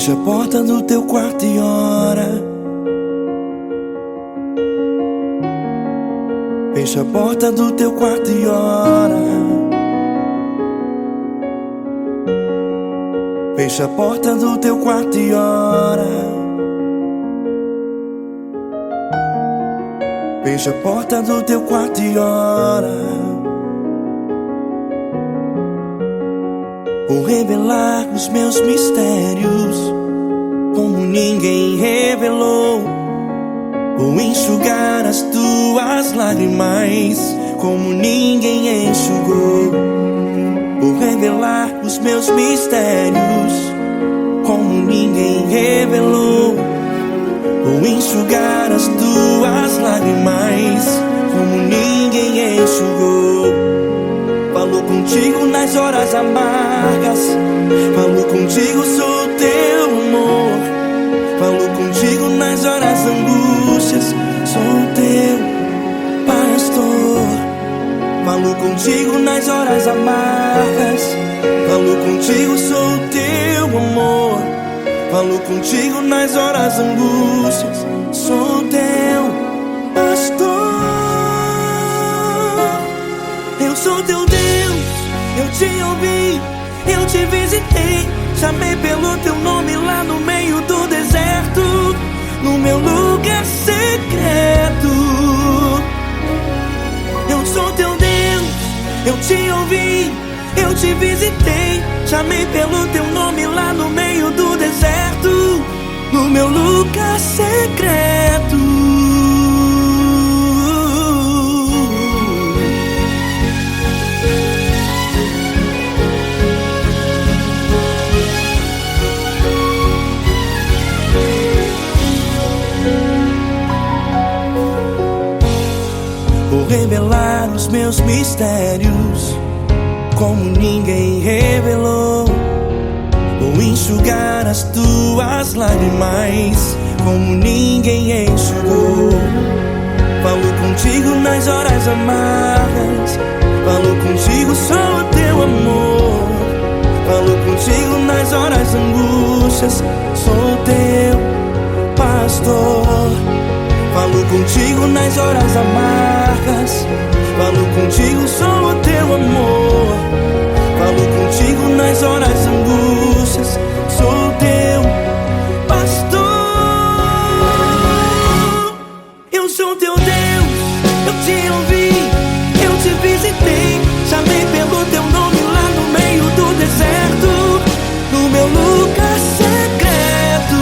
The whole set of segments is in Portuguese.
Fecha a porta do teu quarto e ora. Fecha a porta do teu quarto e ora. Fecha a porta do teu quarto e ora. Fecha a porta do teu quarto e ora. Vou revelar os meus mistérios como ninguém revelou. Vou enxugar as tuas lágrimas como ninguém enxugou. Vou revelar os meus mistérios como ninguém revelou. Vou enxugar as tuas lágrimas como ninguém enxugou. Falo contigo nas horas amargas, falo contigo, sou teu amor. Falo contigo nas horas angústias, sou teu pastor. Falo contigo nas horas amargas, falo contigo, sou teu amor. Falo contigo nas horas angústias, sou teu pastor. Eu sou teu Deus, eu te ouvi, eu te visitei. Chamei pelo teu nome lá no meio do deserto, no meu lugar secreto. Eu sou teu Deus, eu te ouvi, eu te visitei. Chamei pelo teu nome lá no meio do deserto, no meu lugar secreto. Vou revelar os meus mistérios como ninguém revelou. Vou enxugar as tuas lágrimas como ninguém enxugou. Falo contigo nas horas amargas, falo contigo, sou teu amor. Falo contigo nas horas angústias, sou teu pastor. Falo contigo nas horas amargas, falo contigo, sou o teu amor. Falo contigo nas horas angústias, sou teu pastor. Eu sou teu Deus, eu te ouvi, eu te visitei. Chamei pelo teu nome lá no meio do deserto, no meu lugar secreto.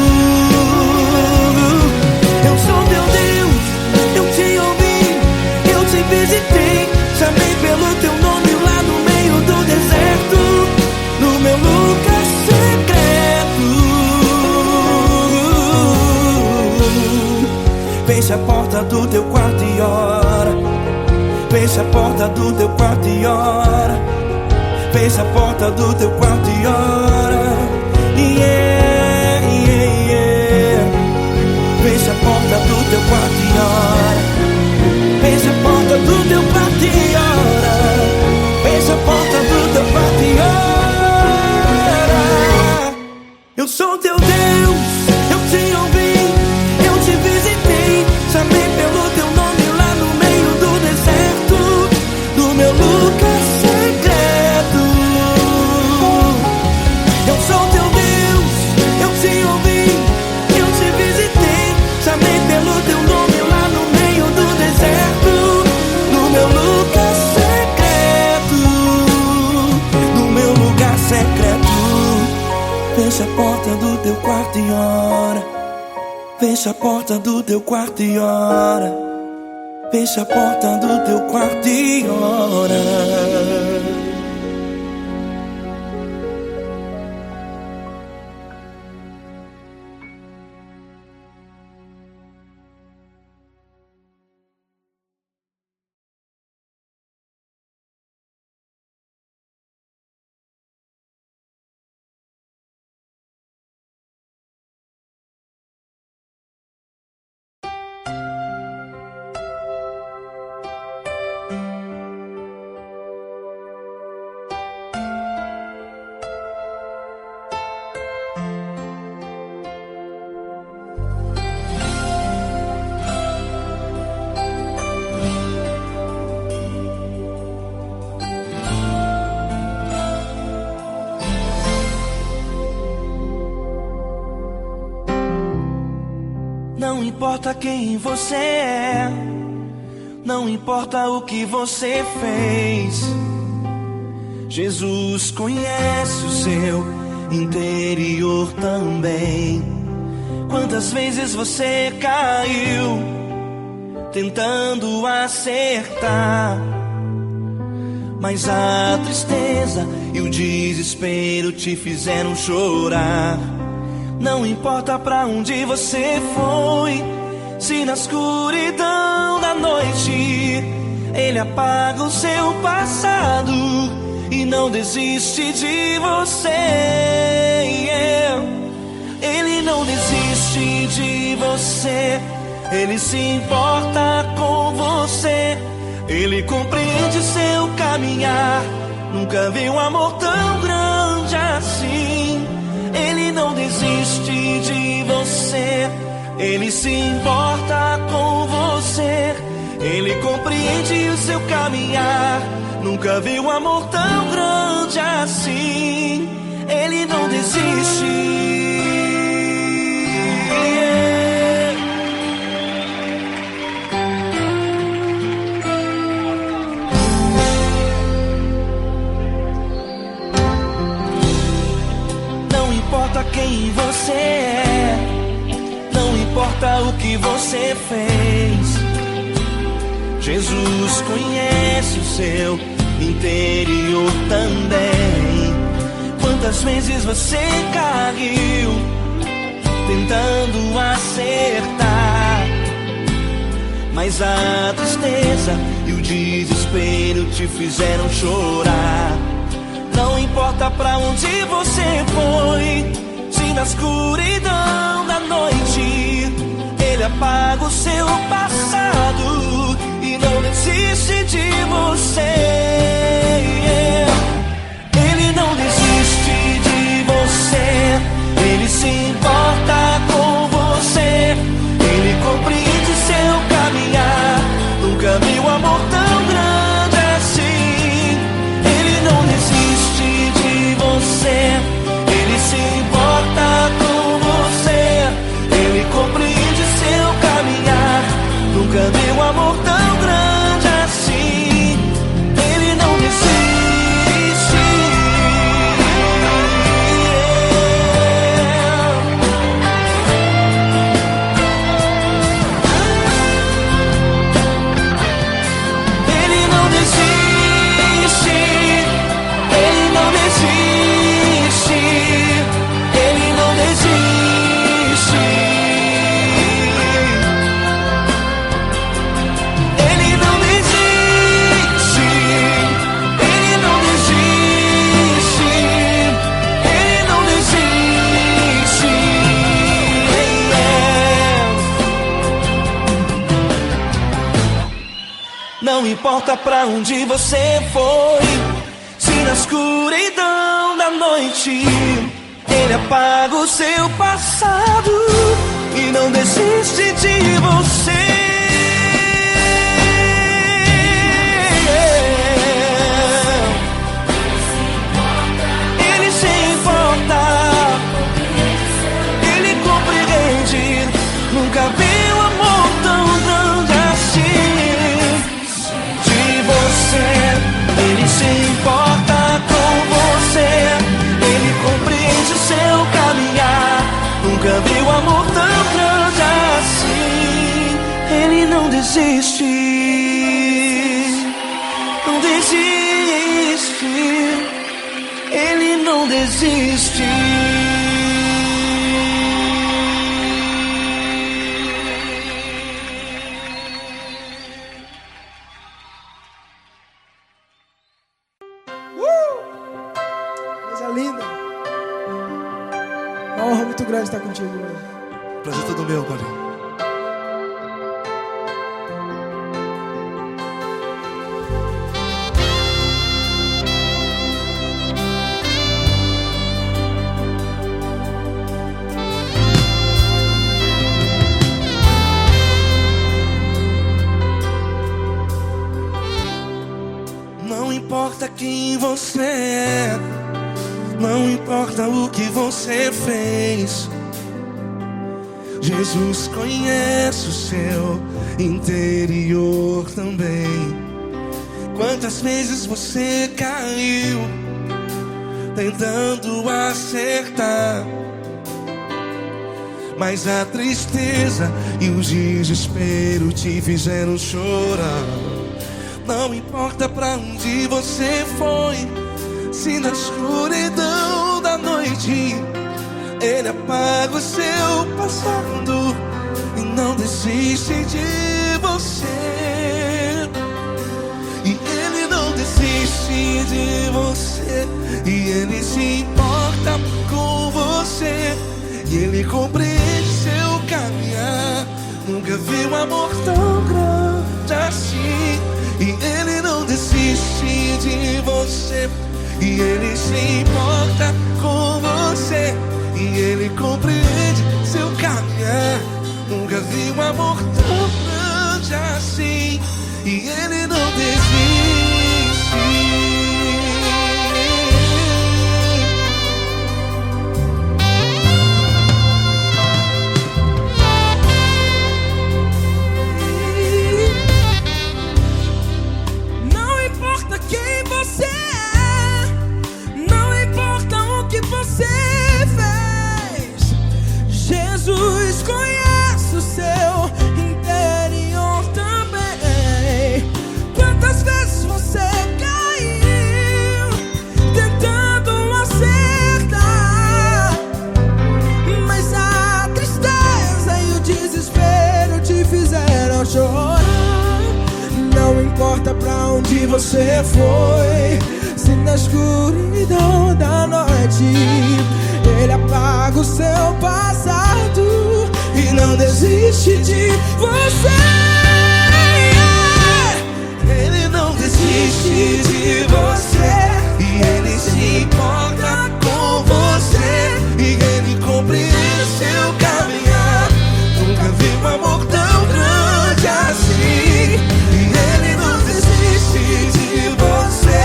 Eu sou teu Deus, eu te ouvi, eu te visitei. Chamei pelo teu nome lá no meio do deserto, no meu lugar secreto. Fecha a porta do teu quarto e ora. Fecha a porta do teu quarto e ora. Fecha a porta do teu quarto e ora. Yeah, yeah, yeah. Fecha a porta do teu quarto e ora. Fecha a porta do teu quarto e ora. Fecha a porta do teu quarto e ora. Eu sou teu Deus, eu te ouvi, eu te visitei. Chamei pelo teu nome lá no meio do deserto, no meu lugar secreto. Eu sou teu Deus, eu te ouvi, eu te visitei. Chamei pelo teu nome lá no meio do deserto, no meu lugar secreto, no meu lugar secreto. Fecha a porta do teu quarto e ora. Fecha a porta do teu quarto e ora. Fecha a porta do teu quarto e ora. importa quem você é, não importa o que você fez, Jesus conhece o seu interior também. Quantas vezes você caiu tentando acertar, mas a tristeza e o desespero te fizeram chorar. Não importa pra onde você foi, se na escuridão da noite Ele apaga o seu passado e não desiste de você. Ele não desiste de você, Ele se importa com você, Ele compreende seu caminhar. Nunca vi um amor tão grande assim. Ele não desiste de você, Ele se importa com você, Ele compreende o seu caminhar. Nunca vi um amor tão grande assim. Ele não desiste. Não importa quem você é, não importa o que você fez, Jesus conhece o seu interior também. Quantas vezes você caiu tentando acertar, mas a tristeza e o desespero te fizeram chorar. Não importa pra onde você foi, se na escuridão da noite Ele apaga o seu passado e não desiste de você. Ele não desiste de você, Ele se importa com você, Ele compreende seu caminhar. Nunca vi um amor tão grande assim. Ele não desiste de você, Ele se importa com você, Ele compreende seu caminhar. Nunca vi um amor tão grande assim. Ele não desiste. Ele não desiste. Ele não desiste. Ele não desiste. Ele não desiste. Ele não desiste. Ele não desiste. Não importa pra onde você foi, se na escuridão da noite Ele apaga o seu passado e não desiste de você. Ele se importa, Ele compreende. Nunca vi um amor tão grande assim. De você, Ele se importa com você, Ele compreende seu caminhar. Nunca vi um amor tão grande assim. Ele não desiste, não desiste. Ele não desiste. Coisa linda. Uma honra muito grande estar contigo hoje. Prazer todo meu, Paulinho. Não importa quem você é, não importa o que você fez, Jesus conhece o seu interior também. Quantas vezes você caiu tentando acertar, mas a tristeza e o desespero te fizeram chorar. Não importa pra onde você foi, se na escuridão da noite Ele apaga o seu passado e não desiste de você. E Ele não desiste de você, e Ele se importa com você, e Ele compreende seu caminhar. Nunca vi um amor tão grande assim. E Ele não desiste de você, e Ele se importa com você, e Ele compreende seu caminhar. Nunca vi um amor tão grande assim. E Ele não desiste. Não importa quem você é, não importa o que você fez, Jesus conhece o seu interior também. Quantas vezes você caiu tentando acertar, mas a tristeza e o desespero te fizeram chorar. Não importa pra onde você foi, se na escuridão da noite Ele apaga o seu passado e não desiste de você. Ele não desiste de você, e Ele se importa com você, e Ele compreende seu caminhar. Nunca vi um amor tão grande assim. E Ele não desiste de você,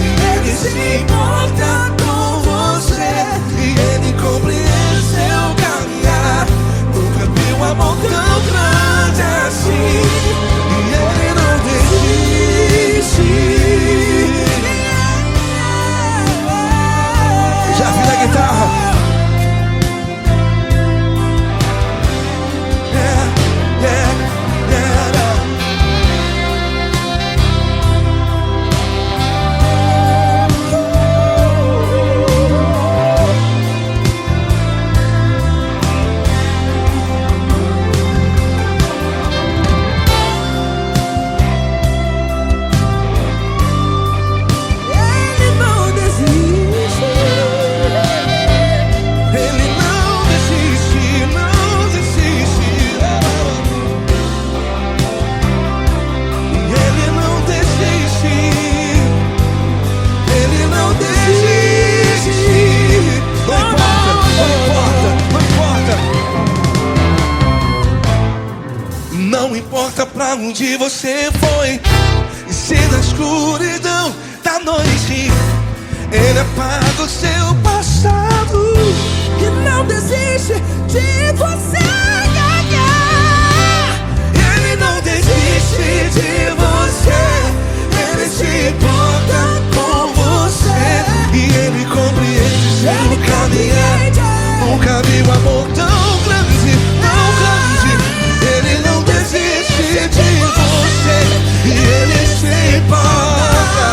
e Ele se importa com você, e Ele compreende seu caminhar. Nunca vi um amor tão grande assim. E Ele não desiste. Já vi na guitarra. Não importa pra onde você foi, e se na escuridão da noite Ele apaga o seu passado E não desiste de você. Ele não desiste de você, Ele se importa com você, e Ele compreende seu caminhar. Nunca vi um amor tão grande, tão grande. Ele não desiste de você, e Ele se importa.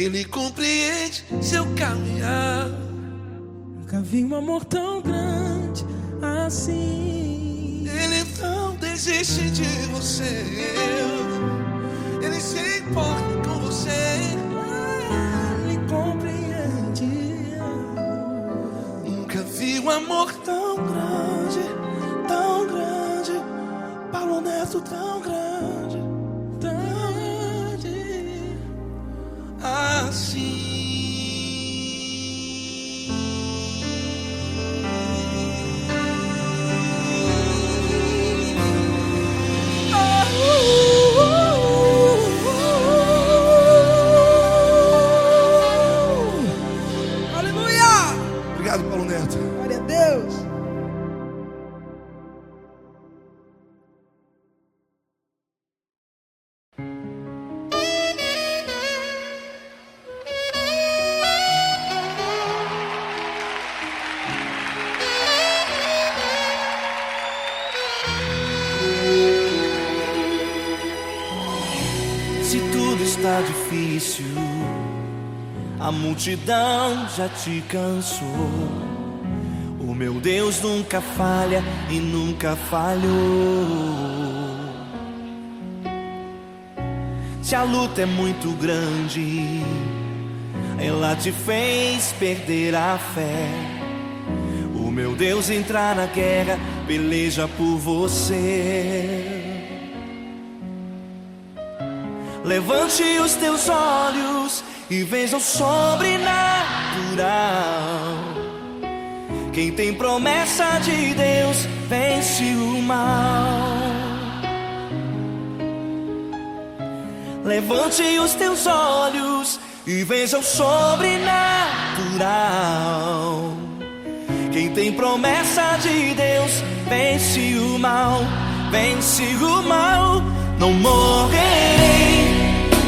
Ele compreende seu caminhar. Nunca vi um amor tão grande assim. Ele não desiste de você. Ele se importa com você. Ele compreende. Nunca vi um amor tão grande, tão grande. Paulo Neto tão grande, tão grande assim. Obrigado, Paulo Neto. Glória a Deus. Se tudo está difícil, a multidão já te cansou. O meu Deus nunca falha e nunca falhou. Se a luta é muito grande, ela te fez perder a fé. O meu Deus entra na guerra, peleja por você. Levante os teus olhos e veja o sobrenatural. Quem tem promessa de Deus vence o mal. Levante os teus olhos e veja o sobrenatural. Quem tem promessa de Deus vence o mal, vence o mal. Não morrerei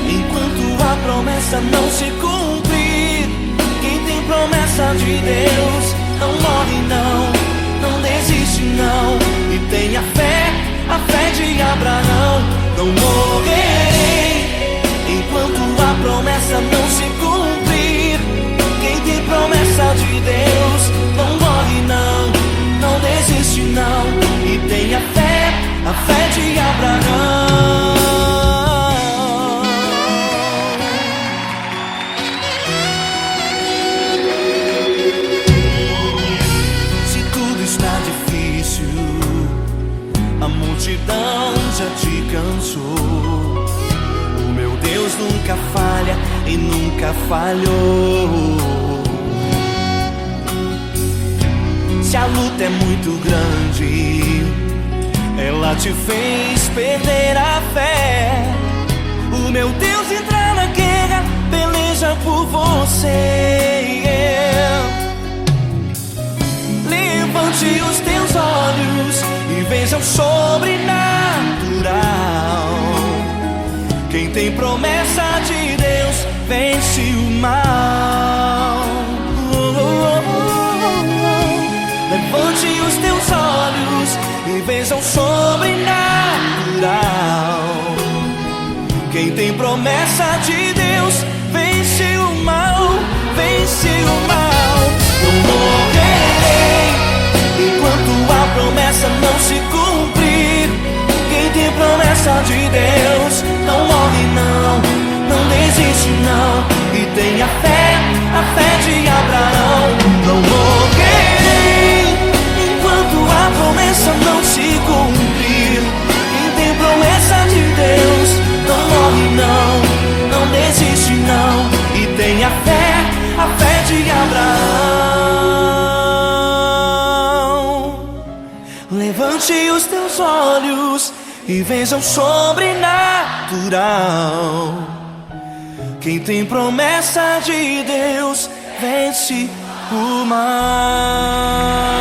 enquanto a promessa não se cumprir. Quem tem promessa de Deus não morre não, não desiste não. E tenha fé, a fé de Abraão. Não morrerei enquanto a promessa não se cumprir. Quem tem promessa de Deus não morre não, não desiste não. E tenha fé, a fé de Abraão. Está difícil, a multidão já te cansou. O meu Deus nunca falha e nunca falhou. Se a luta é muito grande, ela te fez perder a fé. O meu Deus entra na guerra, peleja por você. Levante os teus olhos e veja o sobrenatural. Quem tem promessa de Deus vence o mal. Levante os teus olhos e veja o sobrenatural. Quem tem promessa de Deus vence o mal, vence o mal. Não morrerei enquanto a promessa não se cumprir. Quem tem promessa de Deus não morre não, não desiste não. E tenha fé, a fé de Abraão. Não morrerei enquanto a promessa não se cumprir. Quem tem promessa de Deus não morre não, não desiste não. E tenha fé, a fé de Abraão. Levante os teus olhos e veja o sobrenatural. Quem tem promessa de Deus vence o mal.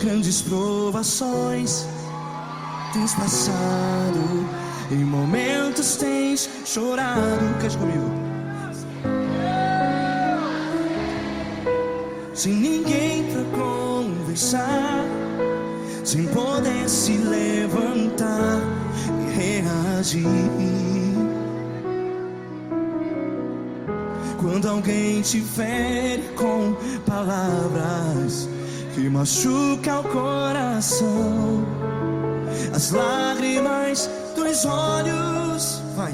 grandes provações tens passado, em momentos tens chorado. Cante comigo. Sem ninguém pra conversar, sem poder se levantar e reagir. Quando alguém te fere com palavras que machucam o coração, as lágrimas dos olhos, vai.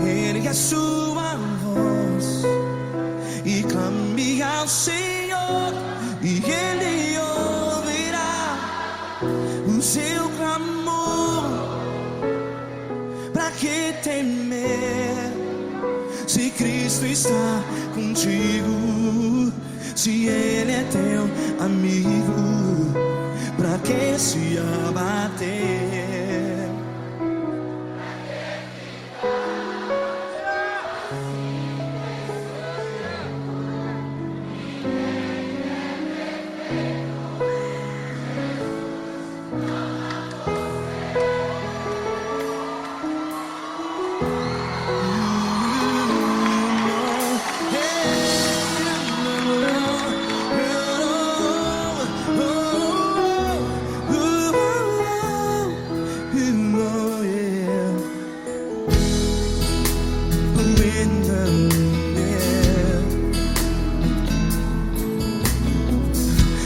Ergue a sua voz e clame ao Senhor, e Ele ouvirá o seu clamor. Pra que temer, se Cristo está contigo? Se Ele é teu amigo, pra que se abater?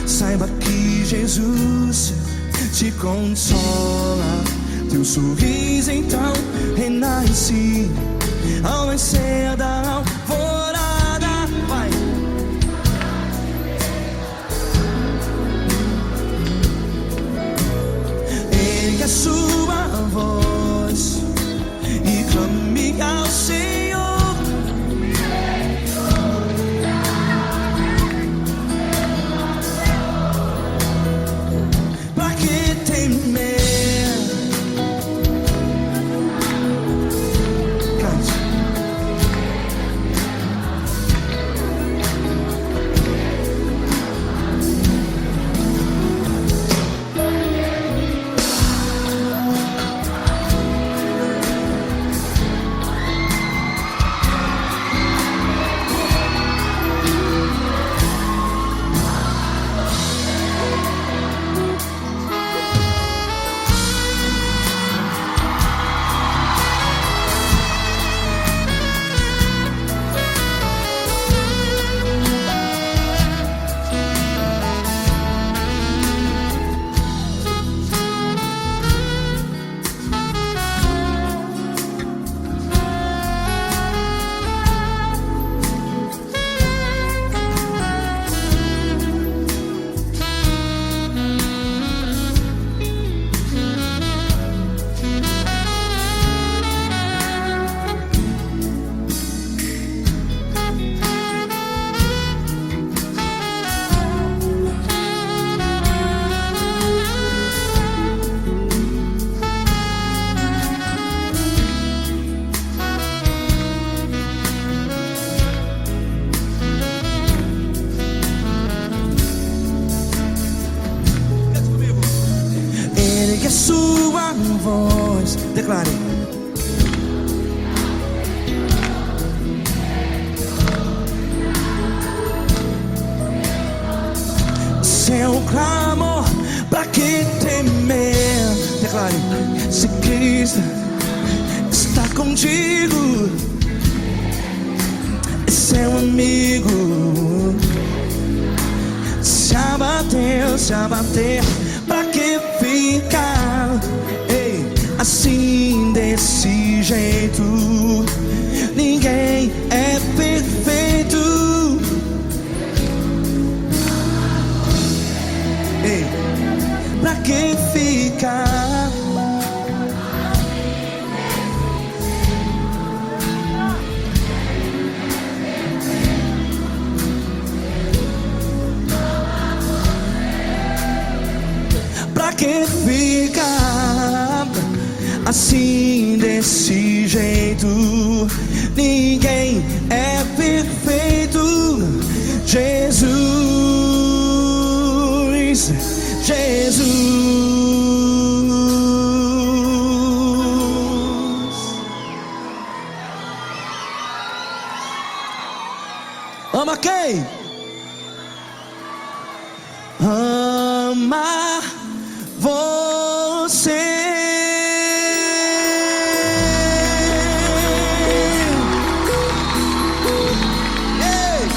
Saiba que Jesus te consola, teu sorriso então renasce ao nascer da alvorada. Vai. Ergue a sua voz e clame ao Senhor. A sua voz, declare. Seu clamor, pra que temer? Declare. Se Cristo está contigo, é seu amigo. Se abater, pra que ficar, ei, assim desse jeito? Ninguém é perfeito. Ei, pra que ficar? Pra que ficar assim desse jeito. Ninguém é perfeito. Jesus, Jesus. Ama quem? Ama você. Ei!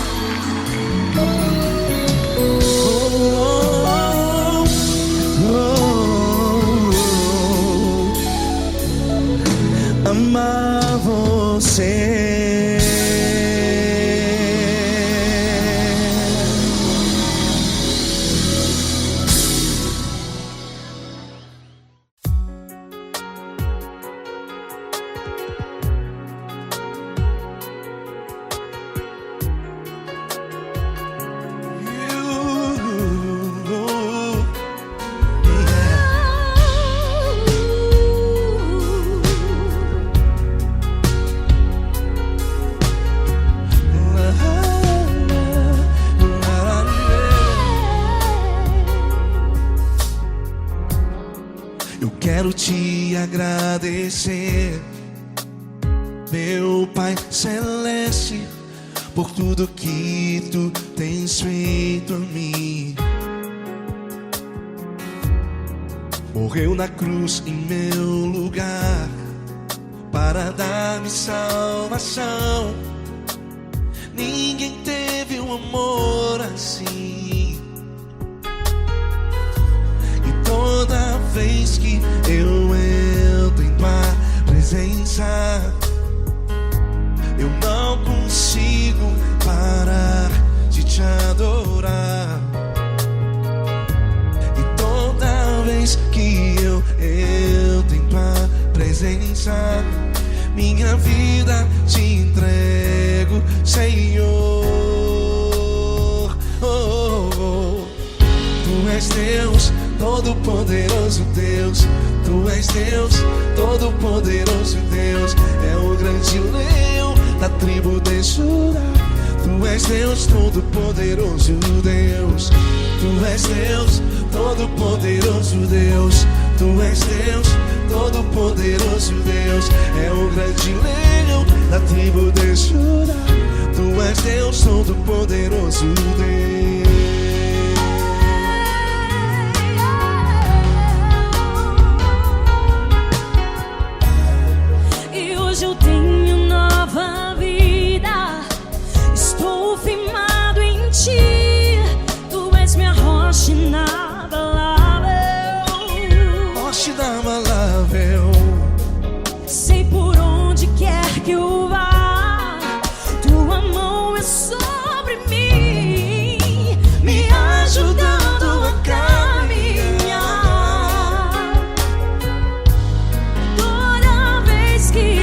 Amar você. Quero te agradecer, meu Pai Celeste, por tudo que tu tens feito a mim. Morreu na cruz em meu lugar para dar-me salvação. Ninguém teve um amor assim. E toda vez que eu entro em tua presença, eu não consigo parar de te adorar. E toda vez que eu entro em tua presença, minha vida te entrego, Senhor. Tu és Deus, Todo-Poderoso Deus. Tu és Deus, Todo-Poderoso Deus. É o grande leão da tribo de Judá. Tu és Deus, Todo-Poderoso Deus. Tu és Deus, Todo-Poderoso Deus. Tu és Deus, Todo-Poderoso Deus. É o grande leão da tribo de Judá. Tu és Deus, Todo-Poderoso Deus. Eu tenho nova vida, estou firmado em ti. Tu és minha rocha inabalável, Rocha inabalável. sei por onde quer que eu vá, tua mão é sobre mim, me ajudando a caminhar. Toda vez que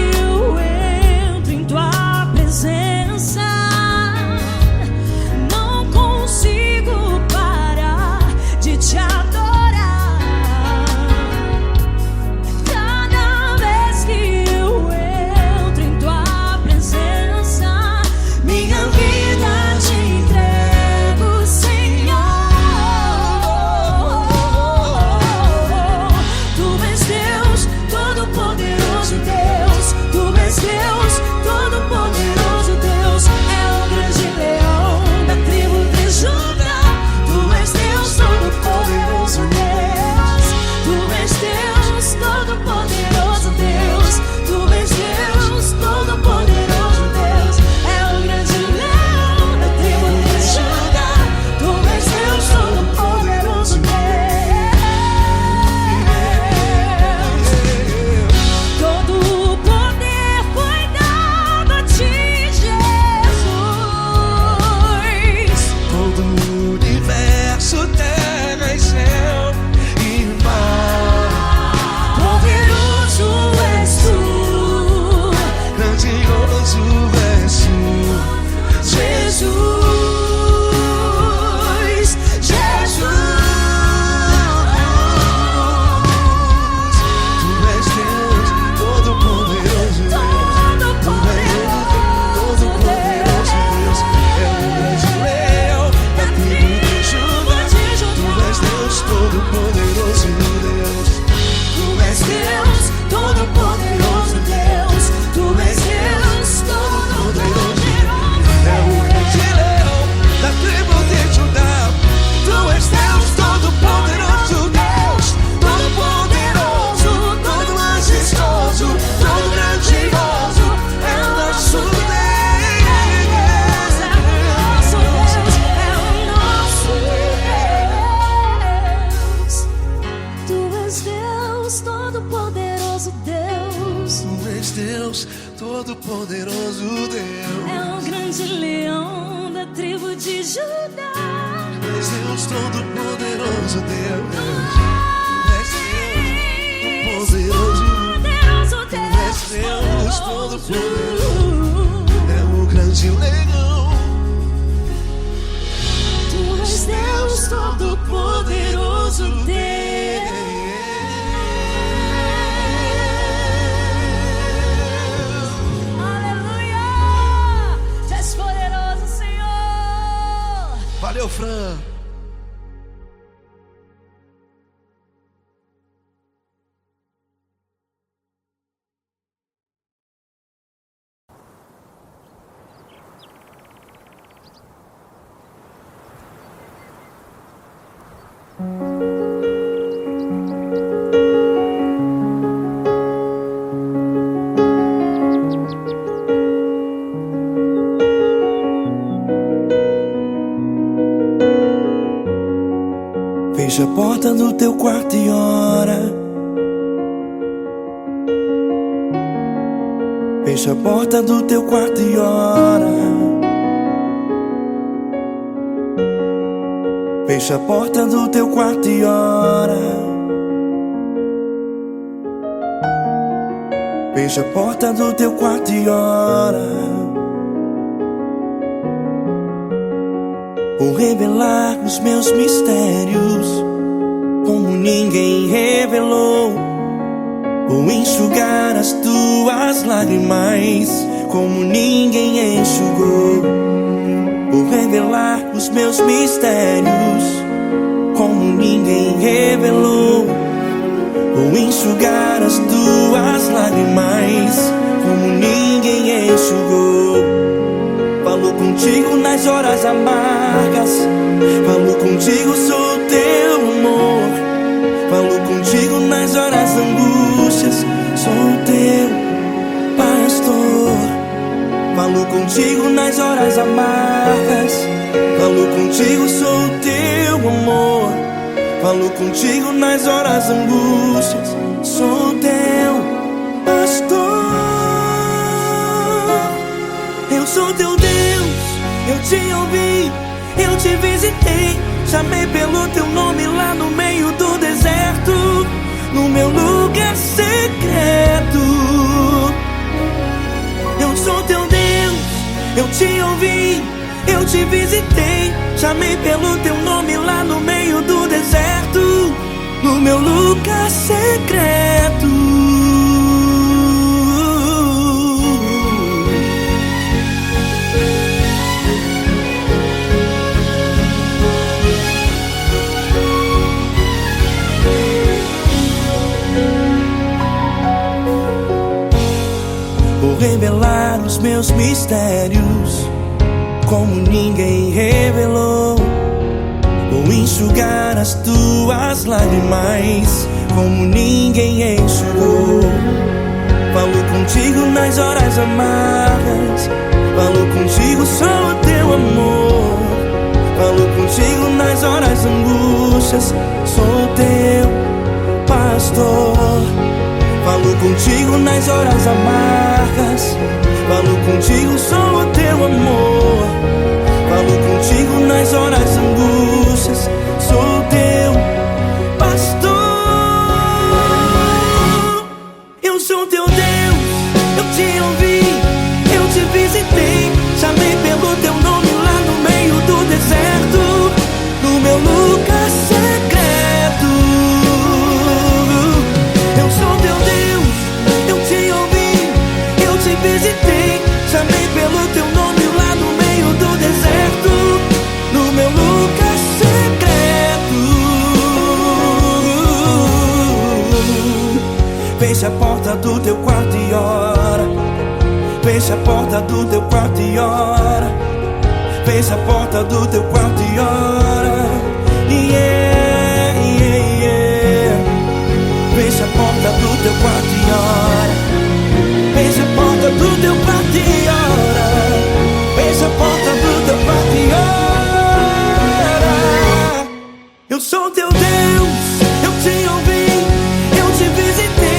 não consigo parar de te adorar. Todo-Poderoso Deus. Tu és Deus, Todo-Poderoso Deus. É o grande leão da tribo de Judá. Tu és Deus, Todo-Poderoso Deus. Tu és Deus, Todo-Poderoso. Tu és Deus, Todo-Poderoso. É o grande leão. Tu és Deus, Todo-Poderoso Deus. Aleluia! Tu és poderoso, Senhor. Valeu, Fran. Fecha a porta do teu quarto e ora. Fecha a porta do teu quarto e ora. Fecha a porta do teu quarto e ora. Fecha a porta do teu quarto e ora. Vou revelar os meus mistérios como ninguém revelou. Vou enxugar as tuas lágrimas como ninguém enxugou. Vou revelar os meus mistérios como ninguém revelou. Vou enxugar as tuas lágrimas como ninguém enxugou. Falo contigo nas horas amargas. Falo contigo, sou teu amor. Falo contigo nas horas angústias. Sou teu pastor. Falo contigo nas horas amargas. Falo contigo, sou teu amor. Falo contigo nas horas angústias. Sou teu pastor. Eu sou teu Deus, eu te ouvi, eu te visitei. Chamei pelo teu nome lá no meio do deserto, no meu lugar secreto. Eu sou teu Deus, eu te ouvi, eu te visitei. Chamei pelo teu nome lá no meio do deserto, no meu lugar secreto. Vou revelar os meus mistérios como ninguém revelou. Vou enxugar as tuas lágrimas como ninguém enxugou. Falo contigo nas horas amargas. Falo contigo, sou teu amor. Falo contigo nas horas angústias. Sou teu pastor. Falo contigo nas horas amargas. Falo contigo, sou o teu amor. Falo contigo nas horas angústias. Sou teu pastor. Eu sou teu Deus, eu te ouvi, eu te visitei. Chamei pelo teu nome lá no meio do deserto, no meu lugar secreto. Eu sou teu Deus, eu te ouvi, eu te visitei. Chamei pelo teu nome lá no meio do deserto, no meu lugar secreto. Fecha a porta do teu quarto e ora. Fecha a porta do teu quarto e ora. Fecha a porta do teu quarto e ora. Yeah, yeah, yeah. Fecha a porta do teu quarto e ora. Fecha a porta do teu quarto e ora. Fecha a porta do teu quarto e ora. Eu sou teu Deus, eu te ouvi, eu te visitei.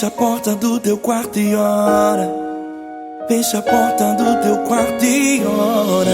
Fecha a porta do teu quarto e ora. Fecha a porta do teu quarto e ora.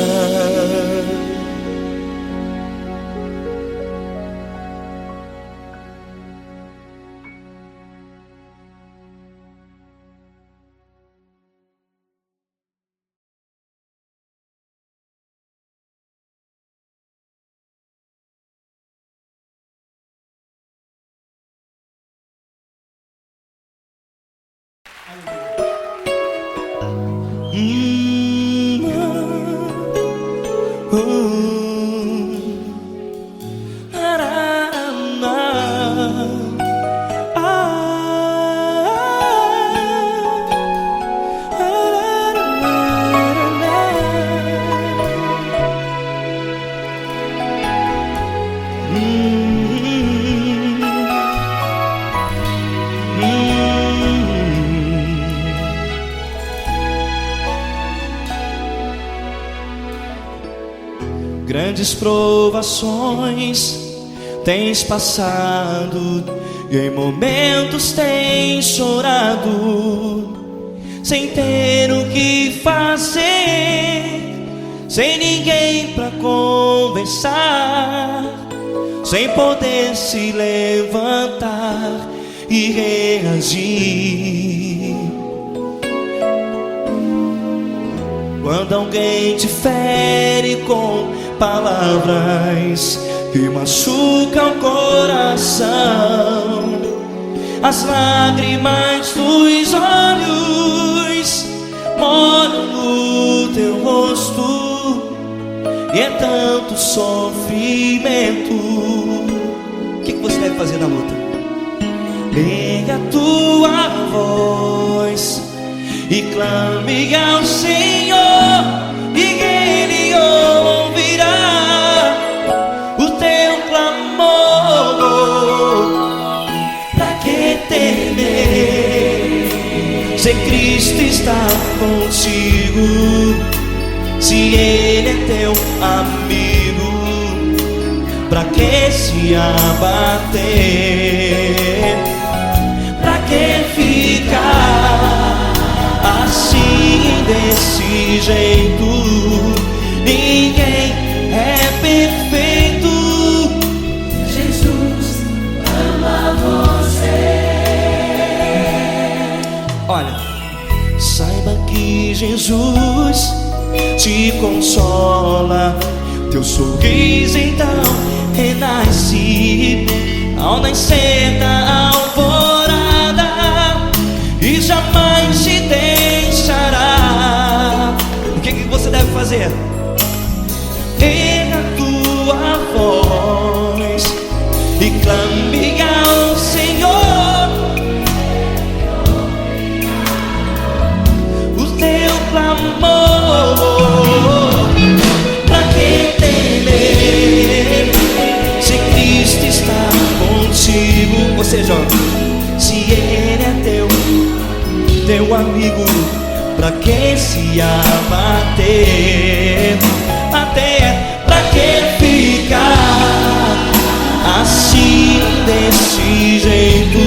Grandes provações tens passado e em momentos tens chorado, sem ter o que fazer, sem ninguém pra conversar, sem poder se levantar e reagir. Quando alguém te fere com palavras que machucam o coração, as lágrimas dos olhos moram no teu rosto, e é tanto sofrimento. O que você deve fazer na luta? Erga a tua voz e clame ao Senhor, e Ele ouvirá o teu clamor. Pra que temer, se Cristo está contigo, se Ele é teu amigo? Pra que se abater? Pra que ficar assim, desse jeito? Ninguém é perfeito. Jesus ama você. Olha, saiba que Jesus te consola, teu sorriso então renasce ao nascer da alvorada, e jamais te deixará. O que você deve fazer? Erga a tua voz e clame ao Senhor, o teu clamor. Pra que temer, se Cristo está contigo? Ou seja, se Ele é teu amigo, pra que se abater? Até pra que ficar assim, desse jeito?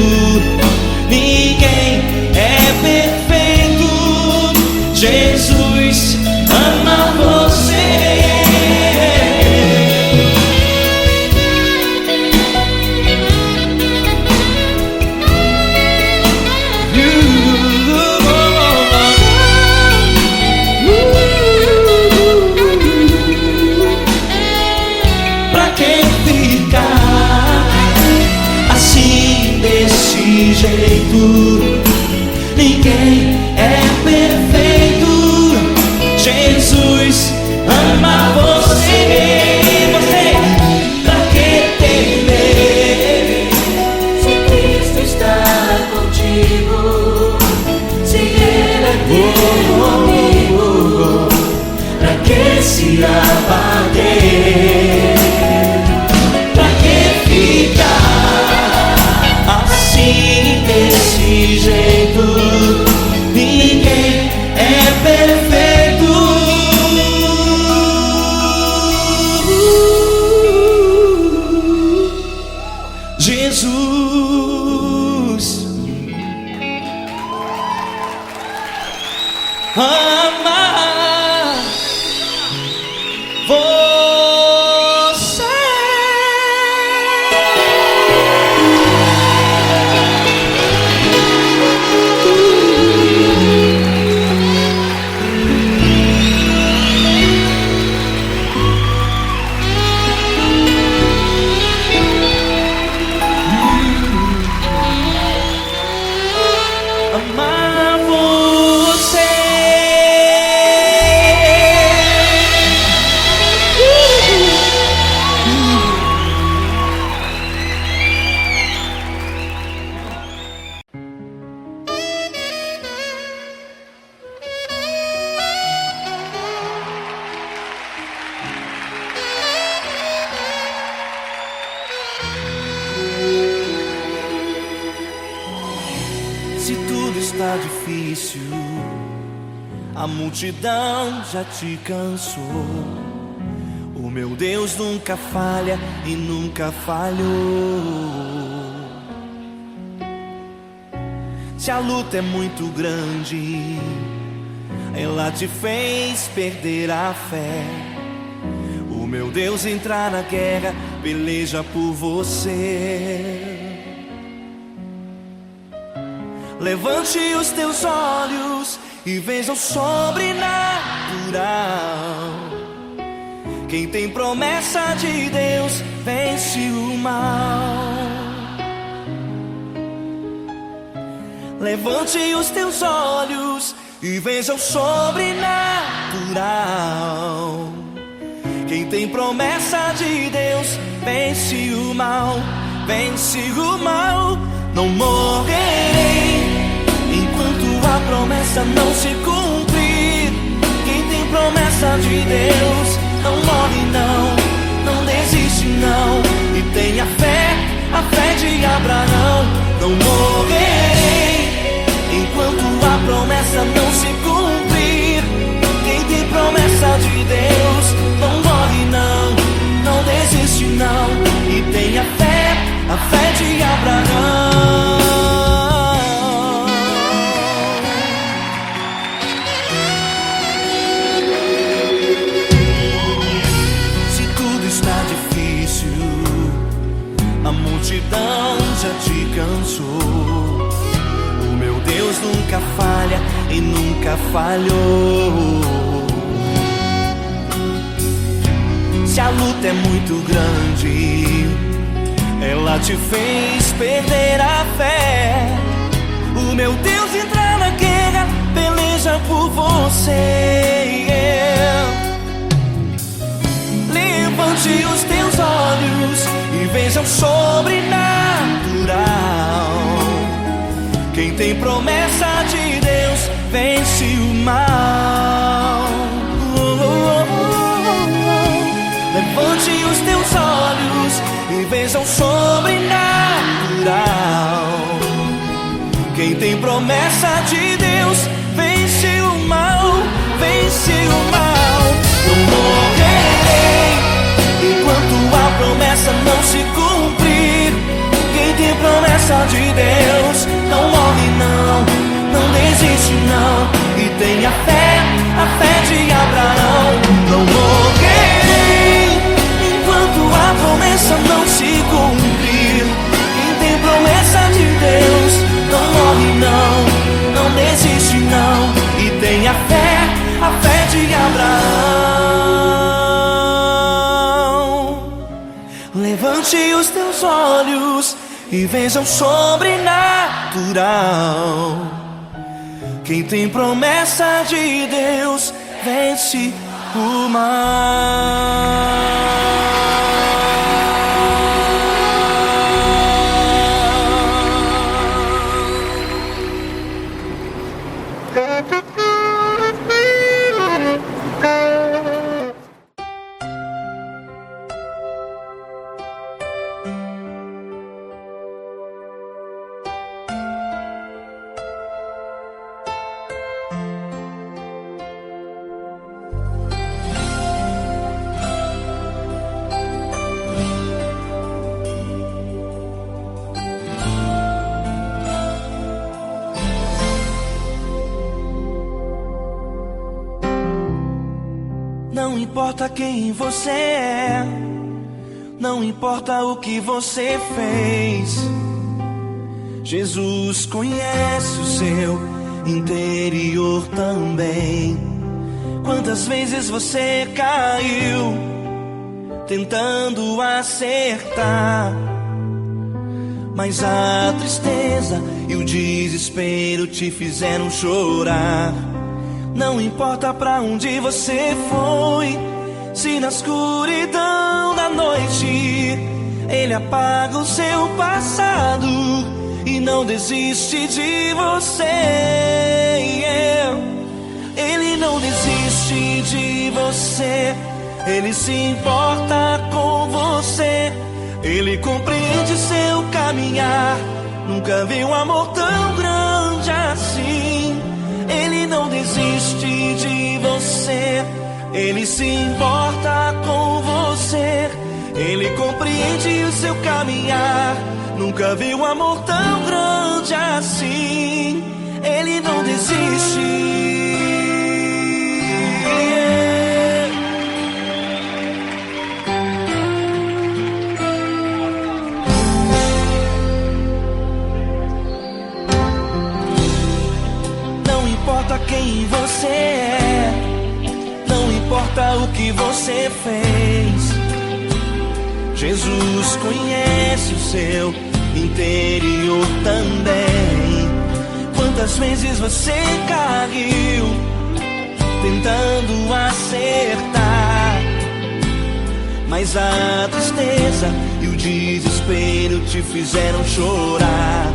Ninguém é perfeito. Jesus ama você. Jeito, ninguém é perfeito. Jesus ama você. Você, pra que temer, Se Cristo está contigo, se Ele é teu amigo, pra que se abater? Pra que ficar assim, desse jeito? amar você. Amar você. Se tudo está difícil, a multidão já te cansou. O meu Deus nunca falha e nunca falhou. Se a luta é muito grande, ela te fez perder a fé. O meu Deus entra na guerra, peleja por você. Levante os teus olhos e veja o sobrenatural. Quem tem promessa de Deus vence o mal. Levante os teus olhos e veja o sobrenatural. Quem tem promessa de Deus vence o mal, vence o mal. Não morrerei enquanto a promessa não se cumprir. Quem tem promessa de Deus não morre não, não desiste não. E tenha fé, a fé de Abraão. Não morrerei enquanto a promessa não se cumprir. Quem tem promessa de Deus não morre não, não desiste não. E tenha fé, a fé de Abraão. Se tudo está difícil, a multidão já te cansou. O meu Deus nunca falha e nunca falhou. Se a luta é muito grande, ela te fez perder a fé. O meu Deus entra na guerra, peleja por você. Levante os teus olhos e veja o sobrenatural. Quem tem promessa de Deus vence o mal. Levante os teus olhos e veja o sobrenatural. Quem tem promessa de Deus vence o mal, vence o mal. Não morrerei enquanto a promessa não se cumprir. Quem tem promessa de Deus não morre não, não desiste não. E tenha fé, a fé de Abraão. Não morrerei enquanto a promessa não se cumprir. Quem tem promessa de Deus não morre não, não desiste não. E tenha fé, a fé de Abraão. Levante os teus olhos e veja o sobrenatural. Quem tem promessa de Deus vence o mal. Não importa quem você é, não importa o que você fez, Jesus conhece o seu interior também. Quantas vezes você caiu tentando acertar, mas a tristeza e o desespero te fizeram chorar. Não importa pra onde você foi, se na escuridão da noite Ele apaga o seu passado e não desiste de você. Ele não desiste de você, Ele se importa com você, Ele compreende seu caminhar. Nunca vi um amor tão grande assim. Ele não desiste de você, Ele se importa com você, Ele compreende o seu caminhar. Nunca vi um amor tão grande assim. Ele não desiste. Não importa quem você é, não importa o que você fez, Jesus conhece o seu interior também. Quantas vezes você caiu tentando acertar, mas a tristeza e o desespero te fizeram chorar.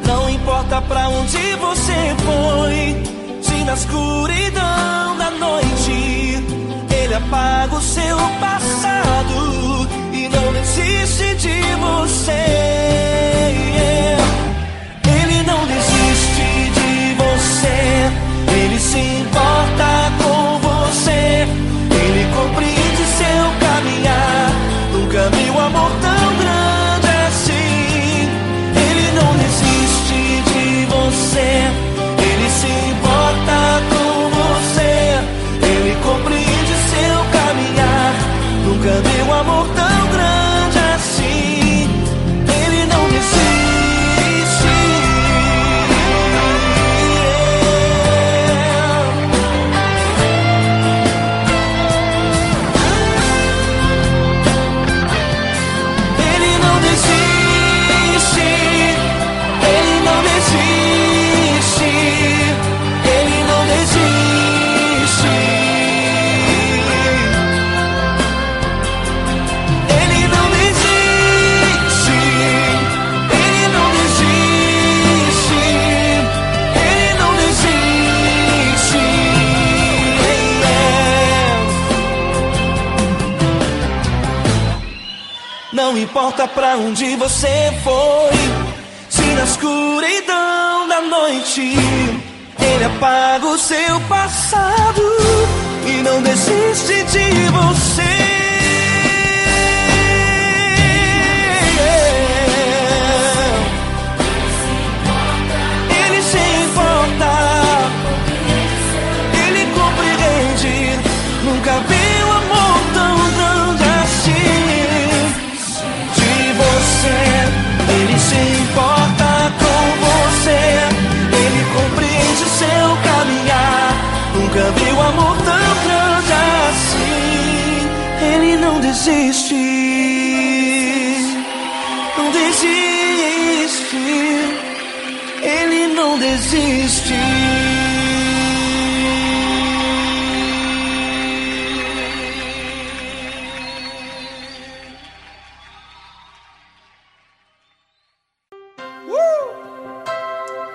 Não importa pra onde você foi, se na escuridão da noite Ele apaga o seu passado e não desiste de você. Ele não desiste de você, Ele se importa com você, Ele compreende seu caminhar. Nunca vi um amor tão grande assim. Ele não desiste de você, Ele se importa com você, Ele compreende seu caminhar. Nunca vi um amor tão grande assim. Ele não desiste. Ele não desiste. Ele não desiste. Ele não desiste. Ele não desiste. Ele não desiste. Ele não desiste. Não importa pra onde você foi, se na escuridão da noite Ele apaga o seu passado e não desiste de você. Ele se importa, Ele compreende. Nunca vi um amor tão grande assim. De você, Ele se importa com você, Ele compreende o seu caminhar. Nunca vi um amor tão grande assim. Ele não desiste, não desiste. Ele não desiste.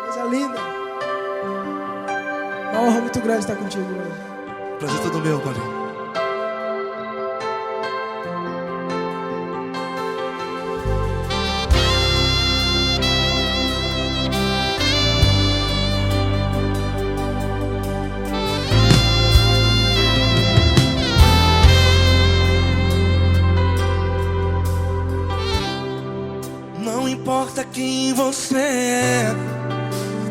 Coisa linda. Uma honra muito grande estar contigo hoje. Prazer todo meu, Paulinho. Não importa quem você é,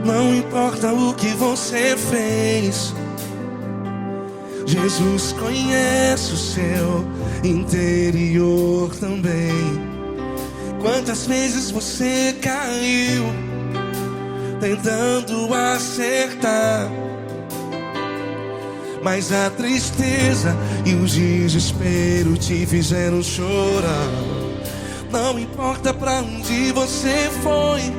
não importa o que você fez, Jesus conhece o seu interior também. Quantas vezes você caiu tentando acertar, mas a tristeza e o desespero te fizeram chorar. Não importa pra onde você foi,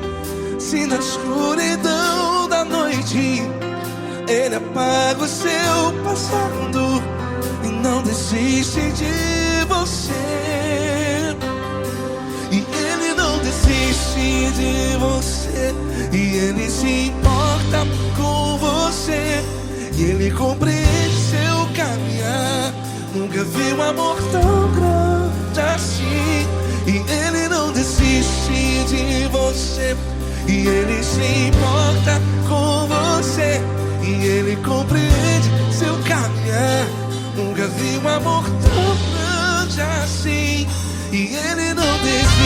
se na escuridão da noite Ele apaga o seu passado e não desiste de você. E Ele não desiste de você, e Ele se importa com você, e Ele compreende seu caminhar. Nunca vi um amor tão grande assim. E Ele não desiste de você, e Ele se importa com você, e Ele compreende seu caminhar. Nunca vi um amor tão grande assim. E Ele não desiste.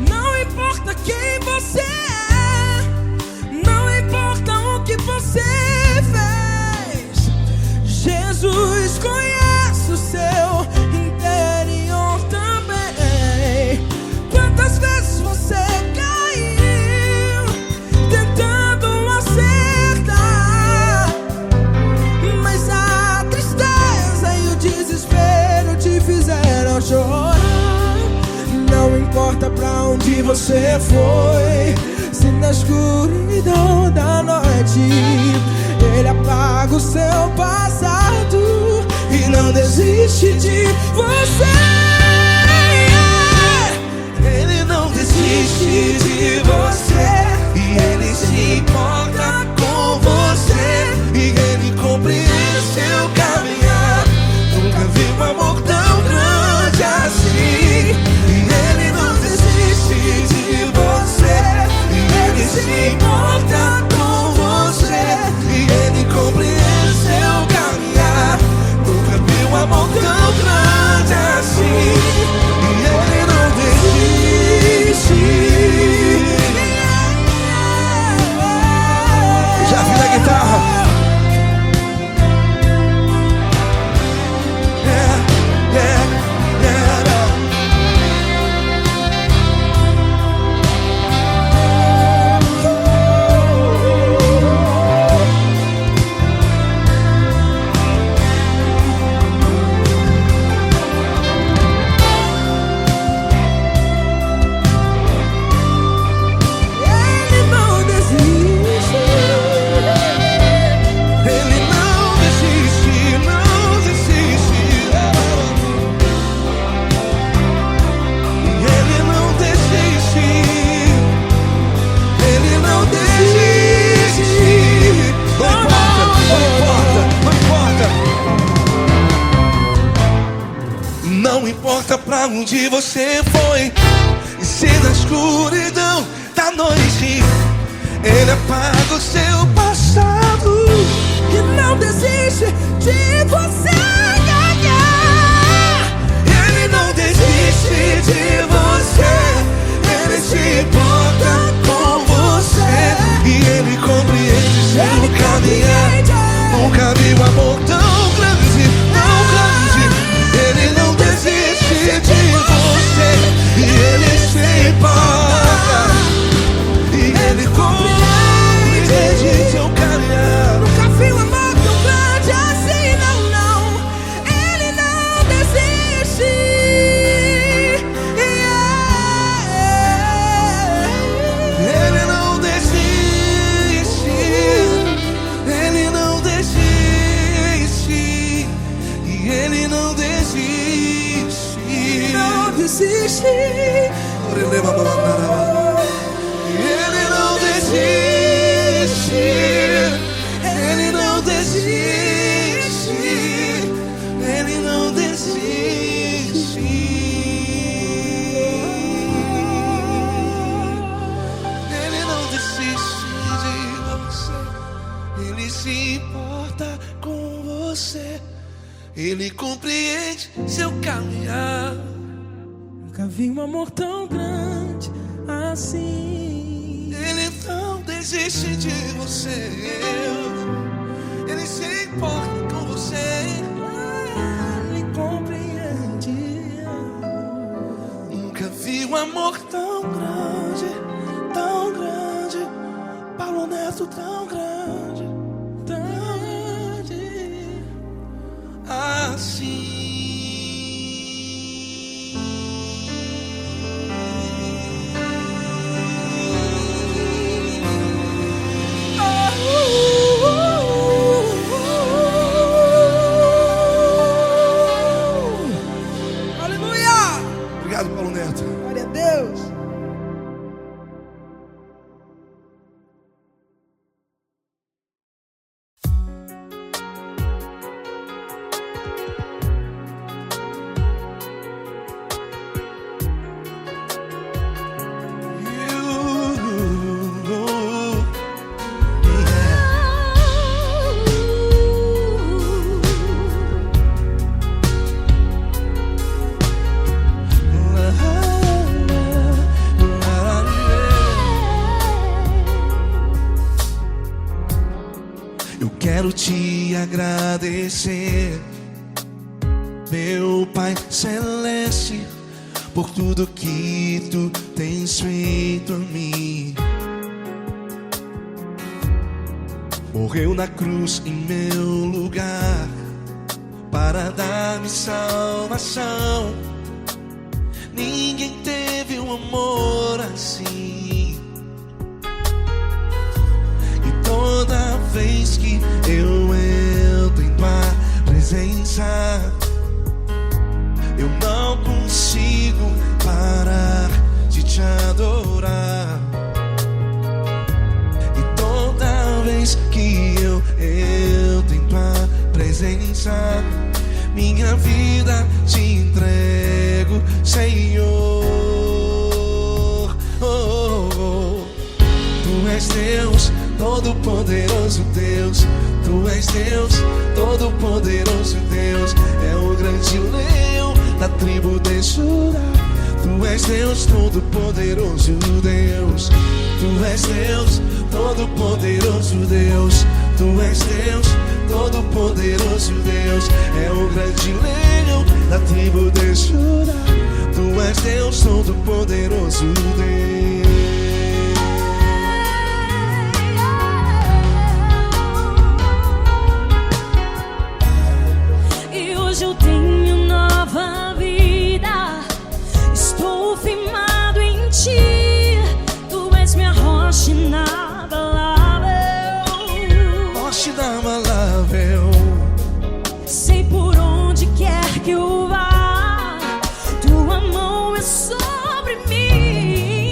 Não importa quem você é, não importa o que você fez, Jesus conhece o seu interior também. Quantas vezes você caiu tentando acertar, mas a tristeza e o desespero te fizeram chorar. Não importa pra onde você foi, se na escuridão da noite Ele apaga o seu passado e não desiste de você. Ele não desiste de você, e Ele se importa com você, e Ele compreende seu caminhar. Nunca vi um amor tão grande assim. E Ele não desiste de você, e Ele se importa com você, e Ele compreende seu caminhar. Nunca vi um amor tão grande assim. E Ele não desiste. Já vi na guitarra. Não importa pra onde você foi, e se na escuridão da noite Ele apaga o seu passado E não desiste de você ganhar. Ele não desiste de você, Ele se importa com você, e Ele compreende seu caminhar. Nunca vi um amor tão grande, tão grande. Ele não desiste de você, e Ele se importa, e Ele compreende seu caminhar. Nunca vi um amor tão grande assim, não, não. Ele não desiste. Ele não desiste. Ele não desiste. E Ele não desiste. Não desiste. Ele não desiste. Ele não desiste. Ele não desiste. Ele não desiste de você. Ele se importa com você, Ele compreende seu caminhar. Nunca vi um amor tão grande assim. Ele não desiste de você. Ele se importa com você. Ele compreende. Nunca vi um amor tão grande, tão grande. Paulo Neto tão grande, Tão grande. assim. Aleluia! Obrigado, Paulo Neto. Glória a Deus. Eu quero te agradecer, meu Pai Celeste, por tudo que tu tens feito a mim. Morreu na cruz em meu lugar para dar-me salvação. Ninguém teve um amor assim. E toda vez que eu entro em tua presença, eu não consigo parar de te adorar. E toda vez que eu entro em tua presença, minha vida te entrego, Senhor. Tu és Deus, Todo-Poderoso Deus. Tu és Deus, Todo-Poderoso Deus. É o grande leão da tribo de Judá. Tu és Deus, Todo-Poderoso Deus. Tu és Deus, Todo-Poderoso Deus. Tu és Deus, Todo-Poderoso Deus. É o grande leão da tribo de Judá. Tu és Deus, Todo-Poderoso Deus. E hoje eu tenho nova vida. Estou firmado em ti. Tu és minha rocha inabalável. Rocha inabalável. Sei por onde quer que eu vá, tua mão é sobre mim.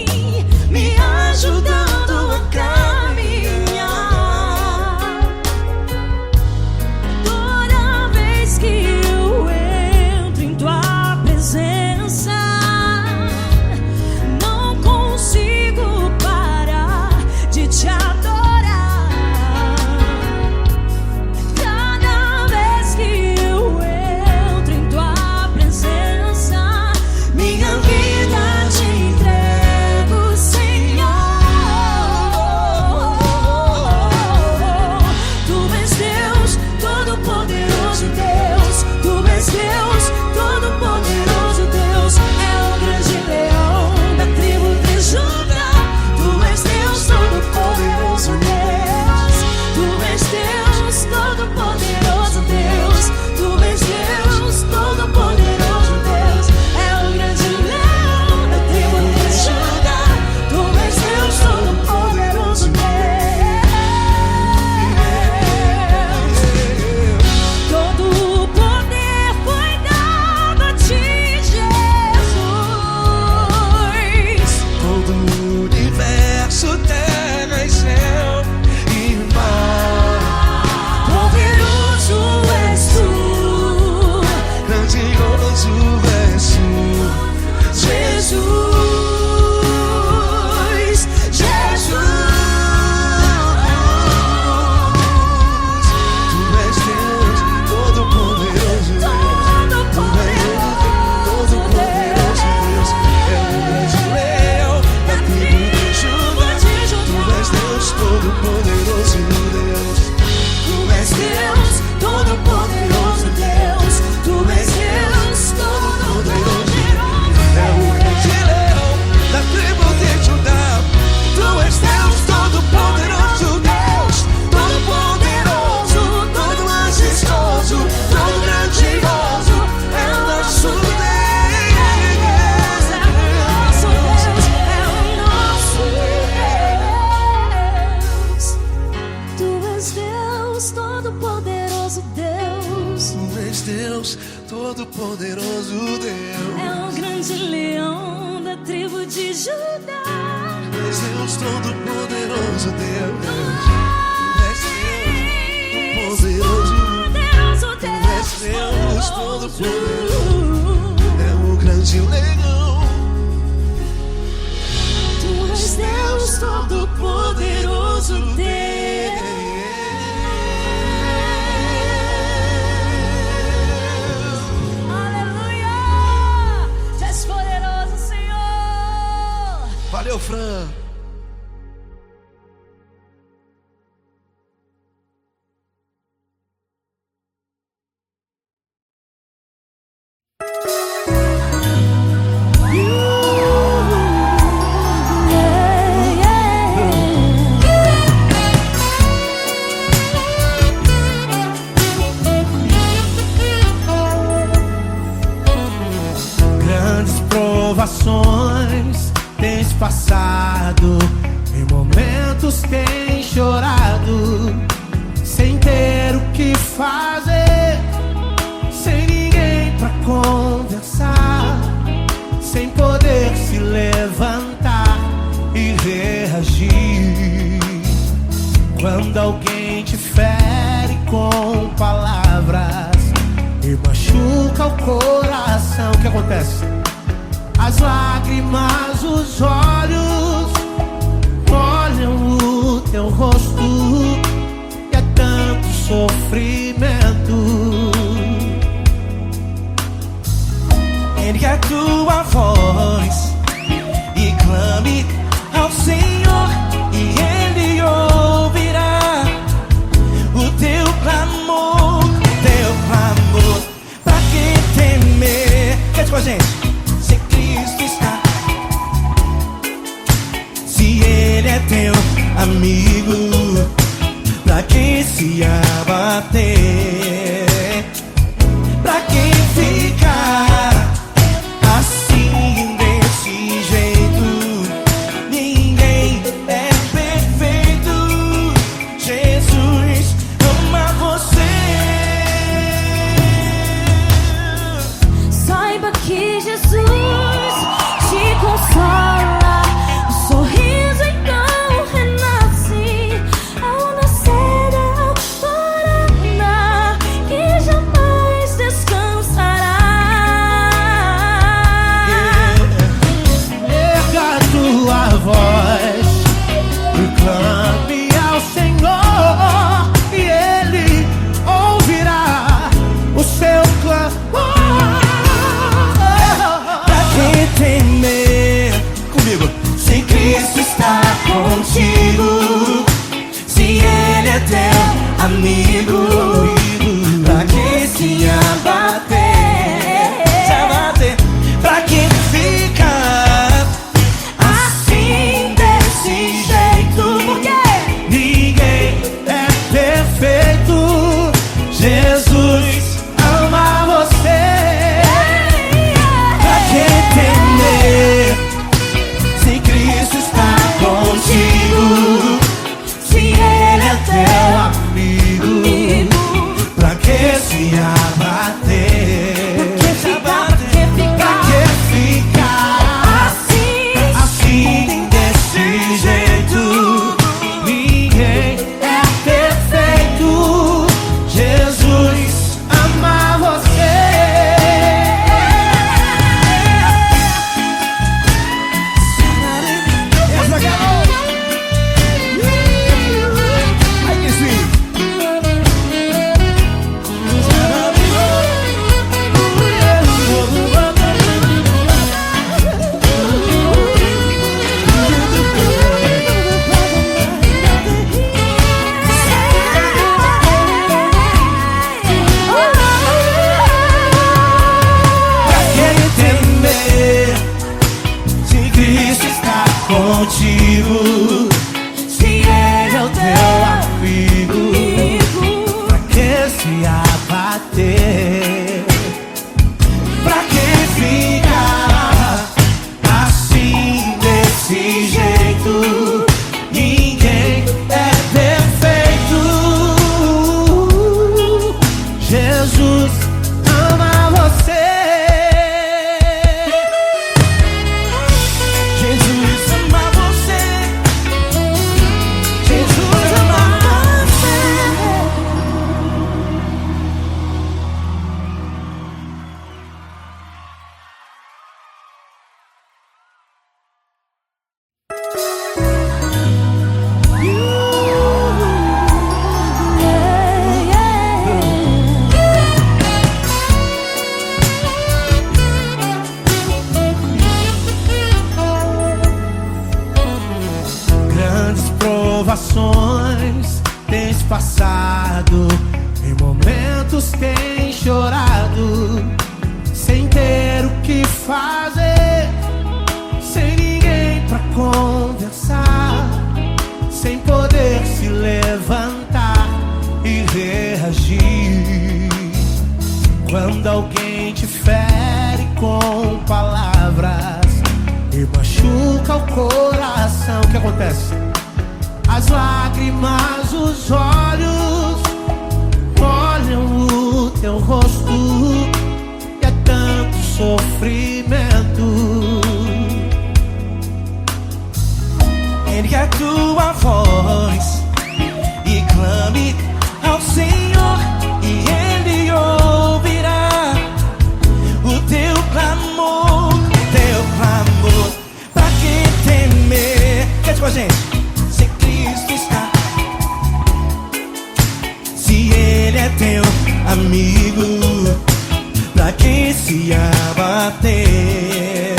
poderoso Deus. Tu és Deus, todo-poderoso Deus. É o grande leão da tribo de Judá. Tu és Deus, todo-poderoso Deus. Tu és Deus, poderoso Deus. Tu és Deus, todo-poderoso. É o grande leão. Tu és Deus, todo-poderoso Deus. Aleluia! Tu és poderoso, Senhor. Valeu, Fran. Provações tens passado, em momentos tens chorado, sem ter o que fazer, sem ninguém pra conversar, sem poder se levantar e reagir. Quando alguém te fere com palavras e machuca o coração, o que acontece? As lágrimas, os olhos molham o teu rosto e é tanto sofrimento. Ergue a tua voz e clame ao Senhor e Ele ouvirá o teu clamor, pra quem temer. Cante com a gente. Ele é teu amigo, pra quem se abater, pra quem ficar assim desse jeito. Ninguém é perfeito. Jesus ama você. Saiba que Jesus te consola. Contigo, se Ele é teu amigo, pra quem se abater, pra quem fica assim desse jeito. Porque ninguém é perfeito. Jesus ama você. Pra quem temer, se Cristo está contigo, se Ele é teu amigo, pra que se abater? Pra que ficar assim desse jeito? Ninguém é perfeito. Jesus ama você. Contigo, se Ele é o teu amigo, pra que se abater? Pra que ficar assim desse jeito? Ninguém é perfeito. situações tens passado, em momentos tens chorado, sem ter o que fazer, sem ninguém pra conversar, sem poder se levantar e reagir. Quando alguém te fere com palavras e machuca o coração, o que acontece? As lágrimas, os olhos molham o teu rosto, e é tanto sofrimento. Ergue a tua voz e clame ao Senhor, e Ele ouvirá o teu clamor, pra que temer? Cante com a gente. Se Cristo está, se Ele é teu amigo, pra que se abater?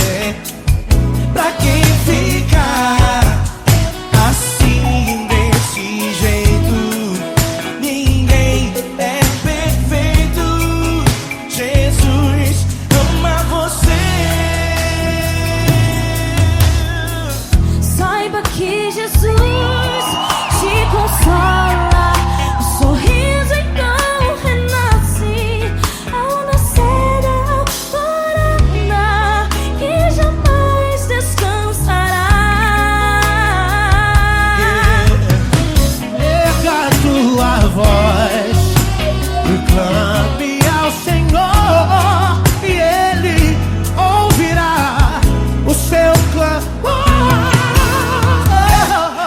Pra que ficar assim desse jeito? Ninguém é perfeito. Jesus ama você. Saiba que Jesus te consola, o sorriso então renasce ao nascer da alvorada, que jamais descansará. Erga a tua voz e clame ao Senhor, e Ele ouvirá o seu clamor.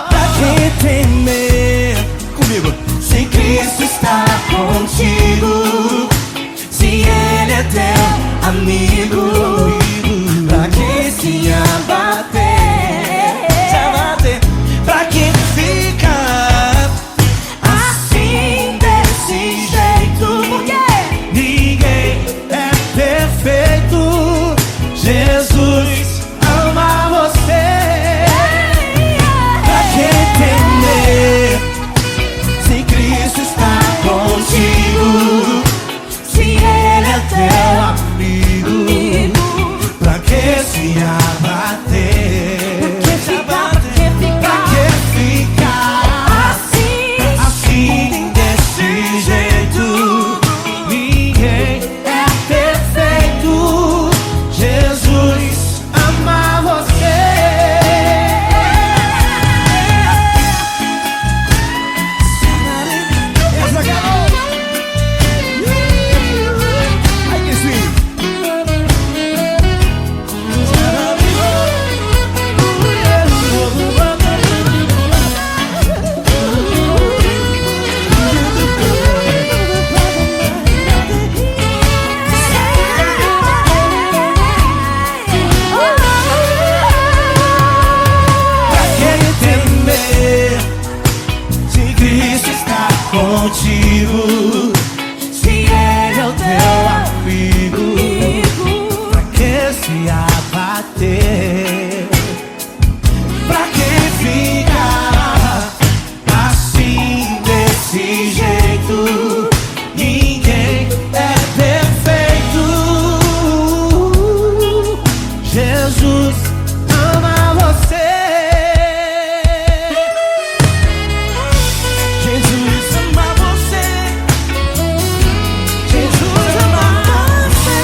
Pra que temer? Comigo. Se Cristo está contigo, se Ele é teu amigo, pra que se abater? Pra que ficar assim desse jeito? Porque ninguém é perfeito. Jesus ama você. Pra que temer? Se Cristo está contigo, se Ele é teu amigo, pra que se abater? Pra que ficar assim desse jeito? Ninguém é perfeito. Jesus ama você. Essa galera. Ai, que sweet. Pra que temer? Se Cristo está contigo, se Ele é o teu amigo, pra que se abater? Pra que ficar assim desse jeito? Ninguém é perfeito. Jesus ama você. Jesus ama você. Jesus ama você.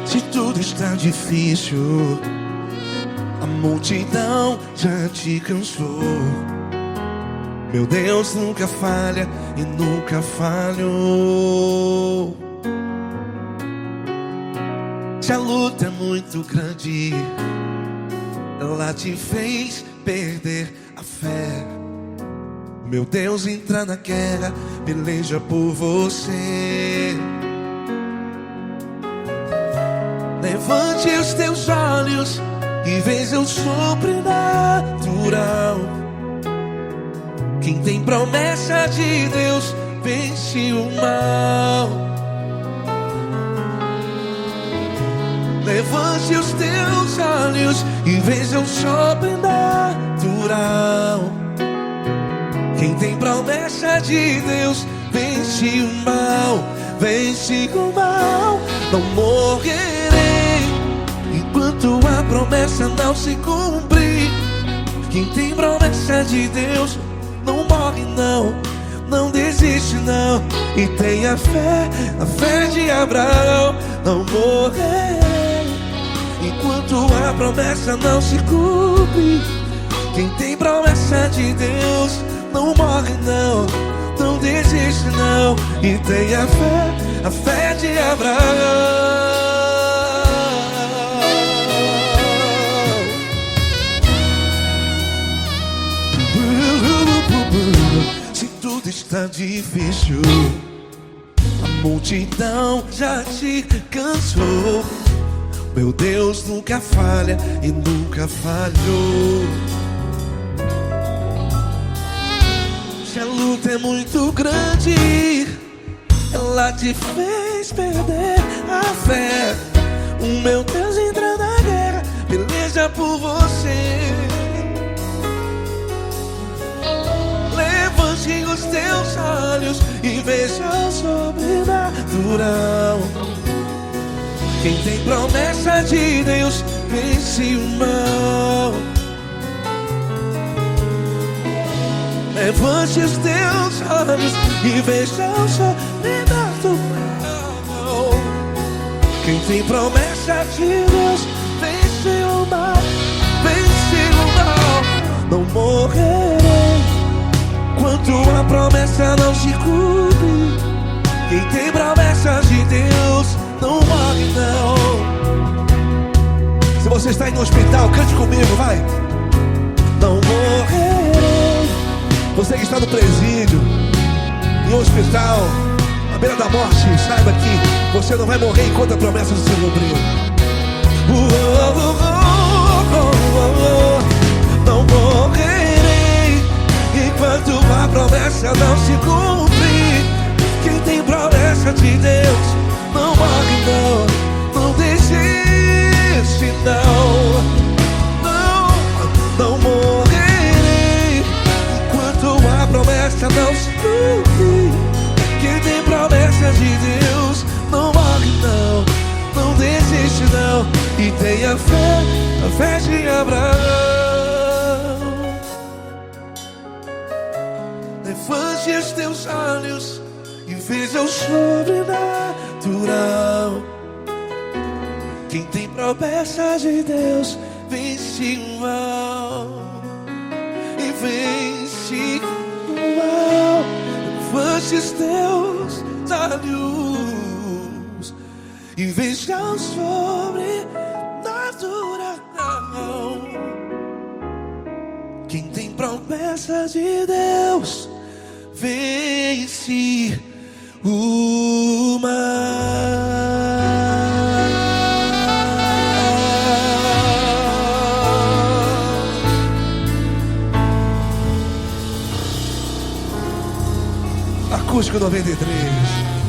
Se tudo está difícil, a multidão já te cansou. Meu Deus nunca falha e nunca falhou. Se a luta é muito grande, ela te fez perder a fé. Meu Deus entra na guerra, peleja por você. Levante os teus olhos e veja o sobrenatural. Quem tem promessa de Deus vence o mal. Levante os teus olhos e veja o sobrenatural. Quem tem promessa de Deus vence o mal. Vence o mal. Não morrerei enquanto a promessa não se cumprir. Quem tem promessa de Deus não morre não, não desiste não. E tenha a fé de Abraão. Não morrerei enquanto a promessa não se cumpre. Quem tem promessa de Deus não morre não, não desiste não. E tenha a fé de Abraão. Se tudo está difícil, a multidão já te cansou. Meu Deus nunca falha e nunca falhou. Se a luta é muito grande, ela te fez perder a fé. O meu Deus entra na guerra, peleja por você. Levante os teus olhos e veja o sobrenatural. Quem tem promessa de Deus vence o mal. Levante os teus olhos e veja o sobrenatural. Quem tem promessa de Deus vence o mal. Vence o mal. Não morrerei enquanto a promessa não se cumpre. Quem tem promessa de Deus não morre não. Se você está aí no hospital, cante comigo, vai. Não morrerei. Você que está no presídio, em um hospital, à beira da morte, saiba que você não vai morrer enquanto a promessa não se cumprir. Não morrerei enquanto a promessa não se cumprir. Quem tem promessa de Deus não morre não, não desiste não. Não morrerei enquanto a promessa não se cumprir. Quem tem promessa de Deus não morre não, não desiste não. E tenha a fé de Abraão. Levante os teus olhos e veja o sobrenatural. Quem tem promessa de Deus vence o mal. E vence o mal. Levante os teus olhos e veja o sobrenatural. Quem tem promessa de Deus vence o mal. Acústico 93.